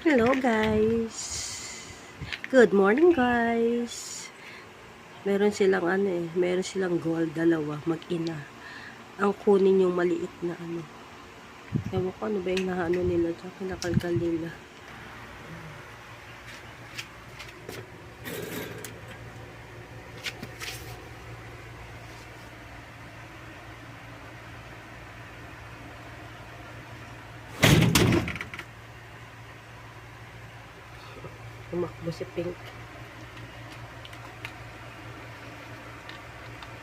Hello guys. Good morning guys. Meron silang gold, dalawa, mag-ina. Ang kunin yung maliit na ano. Ewan ko ano ba yung naano nila dyan, kinakalkal nila. Tumakbo si Pink.